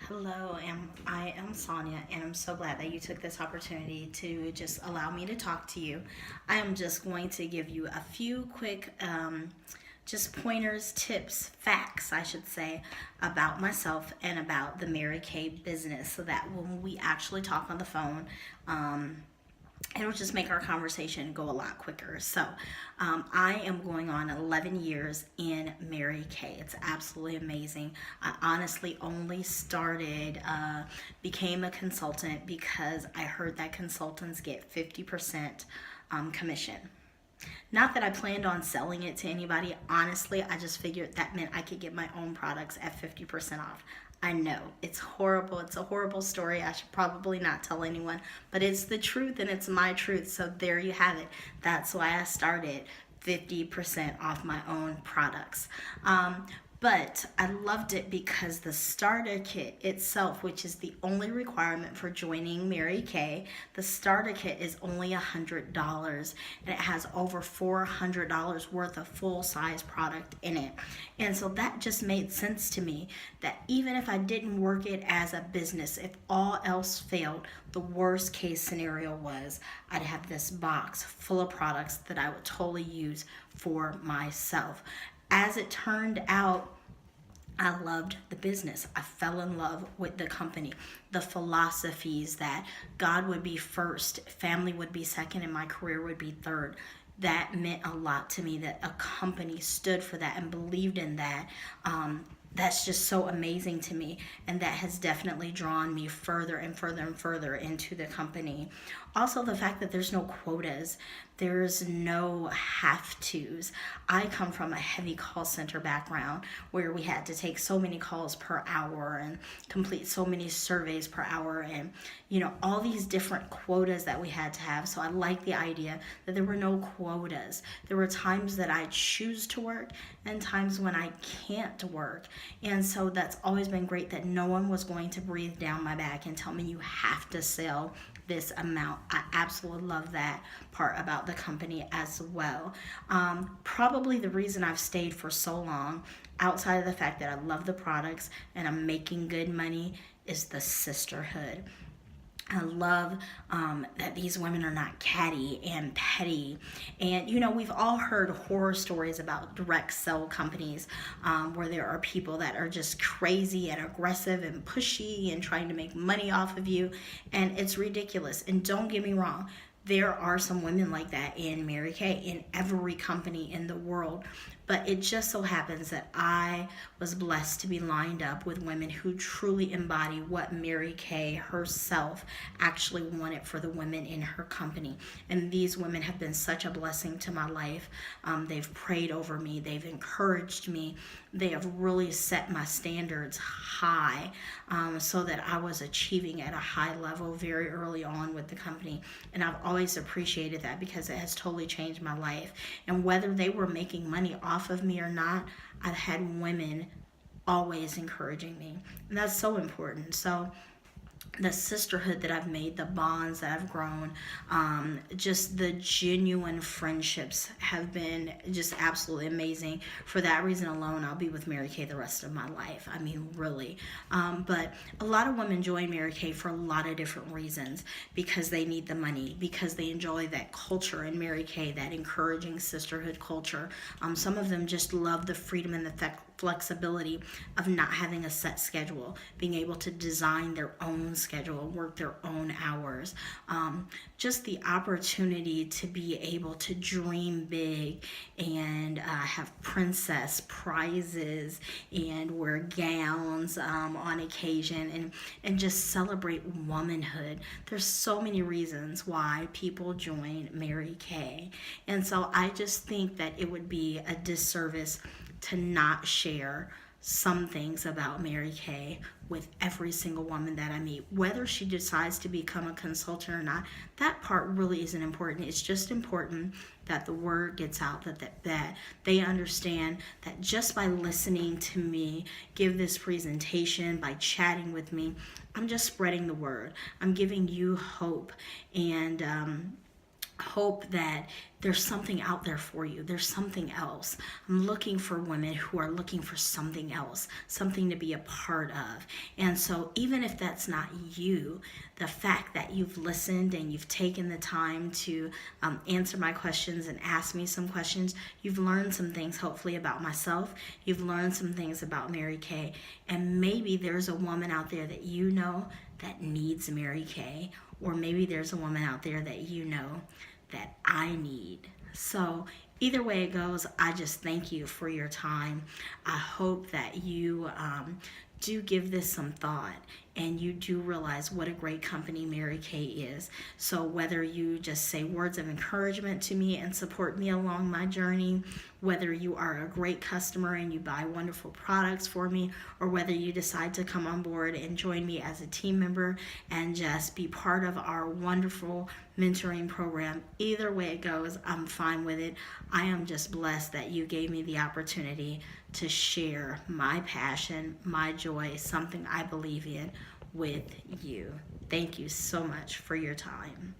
Hello, I am Sonia, and I'm so glad that you took this opportunity to just allow me to talk to you. I am just going to give you a few quick, just pointers, tips, facts, I should say, about myself and about the Mary Kay business so that when we actually talk on the phone, it'll just make our conversation go a lot quicker. I am going on 11 years in Mary Kay. It's absolutely amazing. I honestly only became a consultant because I heard that consultants get 50% commission. Not that I planned on selling it to anybody. Honestly, I just figured that meant I could get my own products at 50% off. I know it's horrible. It's a horrible story. I should probably not tell anyone, but it's the truth and it's my truth. So there you have it. That's why I started 50% off my own products. But I loved it because the starter kit itself, which is the only requirement for joining Mary Kay, the starter kit is only $100 and it has over $400 worth of full size product in it. And so that just made sense to me that even if I didn't work it as a business, if all else failed, the worst case scenario was I'd have this box full of products that I would totally use for myself. As it turned out, I loved the business. I fell in love with the company. The philosophies that God would be first, family would be second, and my career would be third. That meant a lot to me that a company stood for that and believed in that. That's just so amazing to me, and that has definitely drawn me further and further and further into the company. Also, the fact that there's no quotas, there's no have tos. I come from a heavy call center background where we had to take so many calls per hour and complete so many surveys per hour, and all these different quotas that we had to have. So I like the idea that there were no quotas. There were times that I choose to work and times when I can't work. And so that's always been great that no one was going to breathe down my back and tell me you have to sell this amount. I absolutely love that part about the company as well. Probably the reason I've stayed for so long, outside of the fact that I love the products and I'm making good money, is the sisterhood. I love that these women are not catty and petty. And, we've all heard horror stories about direct sell companies where there are people that are just crazy and aggressive and pushy and trying to make money off of you. And it's ridiculous. And don't get me wrong, there are some women like that in Mary Kay, in every company in the world. But it just so happens that I was blessed to be lined up with women who truly embody what Mary Kay herself actually wanted for the women in her company. And these women have been such a blessing to my life. They've prayed over me, they've encouraged me, they have really set my standards high so that I was achieving at a high level very early on with the company. And I've always appreciated that because it has totally changed my life. And whether they were making money off of me or not, I've had women always encouraging me. And that's so important. So the sisterhood that I've made, the bonds that I've grown, just the genuine friendships have been just absolutely amazing. For that reason alone, I'll be with Mary Kay the rest of my life. I mean, really. But a lot of women join Mary Kay for a lot of different reasons, because they need the money, because they enjoy that culture in Mary Kay, that encouraging sisterhood culture. Some of them just love the freedom and the flexibility of not having a set schedule, being able to design their own schedule, work their own hours. Just the opportunity to be able to dream big and have princess prizes and wear gowns on occasion and just celebrate womanhood. There's so many reasons why people join Mary Kay. And so I just think that it would be a disservice to not share some things about Mary Kay with every single woman that I meet. Whether she decides to become a consultant or not, that part really isn't important. It's just important that the word gets out, that they understand that just by listening to me give this presentation, by chatting with me, I'm just spreading the word. I'm giving you hope and hope that there's something out there for you. There's something else. I'm looking for women who are looking for something else, something to be a part of. And so, even if that's not you, the fact that you've listened and you've taken the time to answer my questions and ask me some questions, you've learned some things, hopefully, about myself. You've learned some things about Mary Kay. And maybe there's a woman out there that you know that needs Mary Kay, or maybe there's a woman out there that you know that I need. So either way it goes, I just thank you for your time. I hope that you do give this some thought and you do realize what a great company Mary Kay is. So whether you just say words of encouragement to me and support me along my journey, whether you are a great customer and you buy wonderful products for me, or whether you decide to come on board and join me as a team member and just be part of our wonderful mentoring program, either way it goes, I'm fine with it. I am just blessed that you gave me the opportunity to share my passion, my joy, something I believe in with you. Thank you so much for your time.